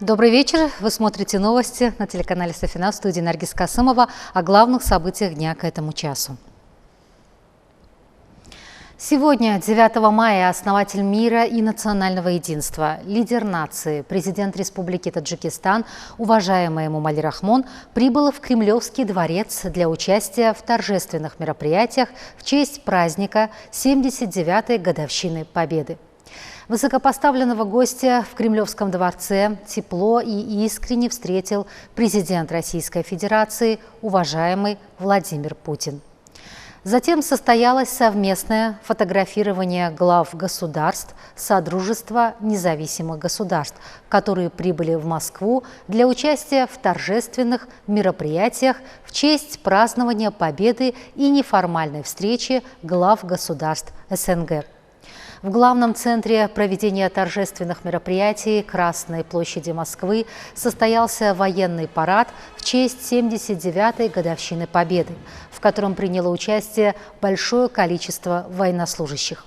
Добрый вечер. Вы смотрите новости на телеканале Софина в студии Наргиз Касымова о главных событиях дня к этому часу. Сегодня, 9 мая, основатель мира и национального единства, лидер нации, президент Республики Таджикистан, уважаемый Эмомали Рахмон, прибыл в Кремлевский дворец для участия в торжественных мероприятиях в честь праздника 79-й годовщины Победы. Высокопоставленного гостя в Кремлевском дворце тепло и искренне встретил президент Российской Федерации, уважаемый Владимир Путин. Затем состоялось совместное фотографирование глав государств Содружества независимых государств, которые прибыли в Москву для участия в торжественных мероприятиях в честь празднования Победы и неформальной встречи глав государств СНГ. В главном центре проведения торжественных мероприятий Красной площади Москвы состоялся военный парад в честь 79-й годовщины Победы, в котором приняло участие большое количество военнослужащих.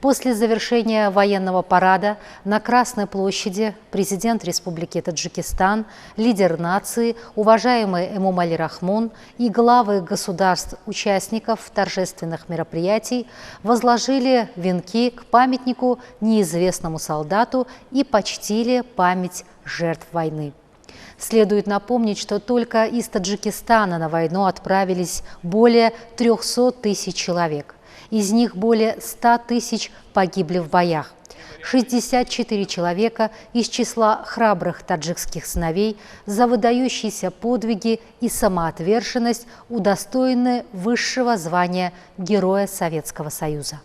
После завершения военного парада на Красной площади президент Республики Таджикистан, лидер нации, уважаемый Эмомали Рахмон и главы государств-участников торжественных мероприятий возложили венки к памятнику неизвестному солдату и почтили память жертв войны. Следует напомнить, что только из Таджикистана на войну отправились более 300 тысяч человек. Из них более 100 тысяч погибли в боях. 64 человека из числа храбрых таджикских сыновей за выдающиеся подвиги и самоотверженность удостоены высшего звания Героя Советского Союза.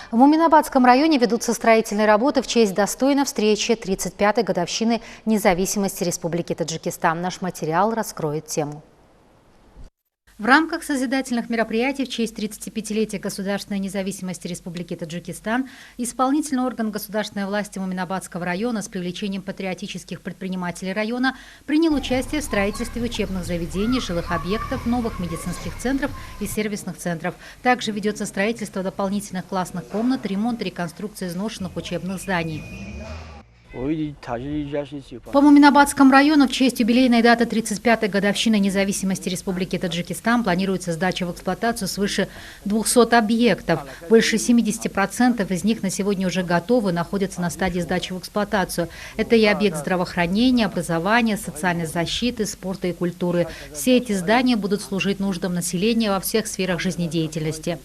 В Муминабадском районе ведутся строительные работы в честь достойной встречи 35-й годовщины независимости Республики Таджикистан. Наш материал раскроет тему. В рамках созидательных мероприятий в честь 35-летия государственной независимости Республики Таджикистан исполнительный орган государственной власти Муминабадского района с привлечением патриотических предпринимателей района принял участие в строительстве учебных заведений, жилых объектов, новых медицинских центров и сервисных центров. Также ведется строительство дополнительных классных комнат, ремонт и реконструкция изношенных учебных зданий. По Муминабадскому району в честь юбилейной даты 35-й годовщины независимости Республики Таджикистан планируется сдача в эксплуатацию свыше 200 объектов. Больше 70% из них на сегодня уже готовы, находятся на стадии сдачи в эксплуатацию. Это и объект здравоохранения, образования, социальной защиты, спорта и культуры. Все эти здания будут служить нуждам населения во всех сферах жизнедеятельности.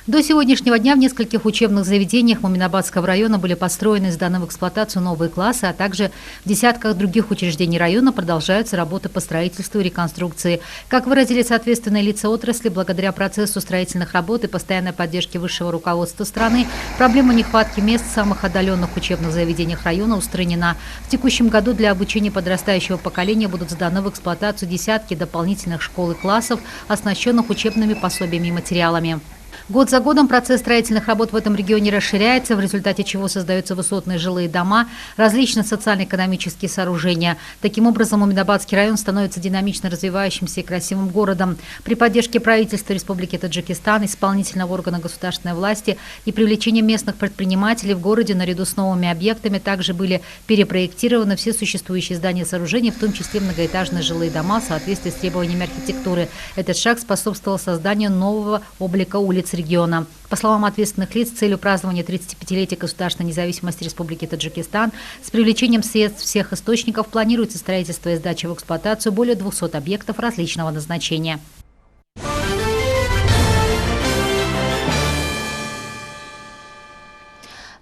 До сегодняшнего дня в нескольких учебных заведениях Муминабадского района были построены и сданы в эксплуатацию новые классы, а также в десятках других учреждений района продолжаются работы по строительству и реконструкции. Как выразили соответственные лица отрасли, благодаря процессу строительных работ и постоянной поддержке высшего руководства страны, проблема нехватки мест в самых отдаленных учебных заведениях района устранена. В текущем году для обучения подрастающего поколения будут сданы в эксплуатацию десятки дополнительных школ и классов, оснащенных учебными пособиями и материалами. Год за годом процесс строительных работ в этом регионе расширяется, в результате чего создаются высотные жилые дома, различные социально-экономические сооружения. Таким образом, Муминабадский район становится динамично развивающимся и красивым городом. При поддержке правительства Республики Таджикистан, исполнительного органа государственной власти и привлечения местных предпринимателей в городе наряду с новыми объектами также были перепроектированы все существующие здания и сооружения, в том числе многоэтажные жилые дома в соответствии с требованиями архитектуры. Этот шаг способствовал созданию нового облика улиц региона. По словам ответственных лиц, с целью празднования 35-летия государственной независимости Республики Таджикистан с привлечением средств всех источников планируется строительство и сдача в эксплуатацию более 200 объектов различного назначения.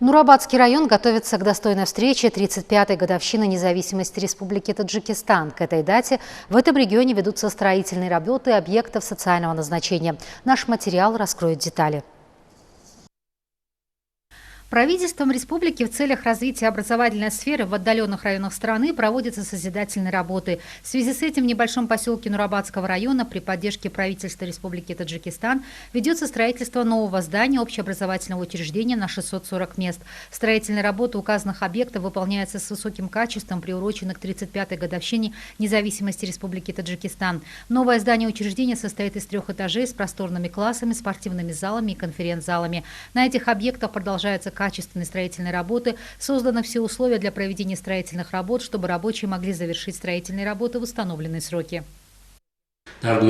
Нурабадский район готовится к достойной встрече 35-й годовщины независимости Республики Таджикистан. К этой дате в этом регионе ведутся строительные работы объектов социального назначения. Наш материал раскроет детали. Правительством республики в целях развития образовательной сферы в отдаленных районах страны проводятся созидательные работы. В связи с этим в небольшом поселке Нурабадского района при поддержке правительства Республики Таджикистан ведется строительство нового здания общеобразовательного учреждения на 640 мест. Строительные работы указанных объектов выполняются с высоким качеством, приурочены к 35-й годовщине независимости Республики Таджикистан. Новое здание учреждения состоит из 3 этажей с просторными классами, спортивными залами и конференц-залами. На этих объектах продолжаются качественные строительные работы, созданы все условия для проведения строительных работ, чтобы рабочие могли завершить строительные работы в установленные сроки. Это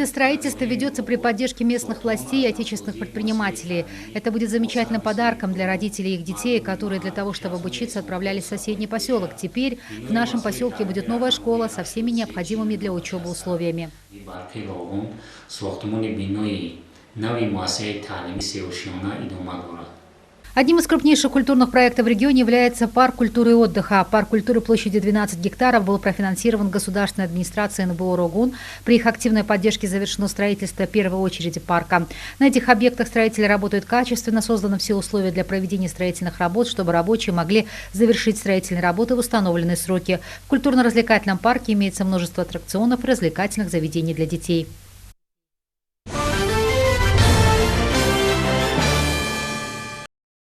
строительство ведется при поддержке местных властей и отечественных предпринимателей. Это будет замечательным подарком для родителей и их детей, которые для того, чтобы обучиться, отправлялись в соседний поселок. Теперь в нашем поселке будет новая школа со всеми необходимыми для учебы условиями. Одним из крупнейших культурных проектов в регионе является парк культуры и отдыха. Парк культуры площадью 12 гектаров был профинансирован государственной администрацией НБО «Рогун». При их активной поддержке завершено строительство первой очереди парка. На этих объектах строители работают качественно, созданы все условия для проведения строительных работ, чтобы рабочие могли завершить строительные работы в установленные сроки. В культурно-развлекательном парке имеется множество аттракционов и развлекательных заведений для детей.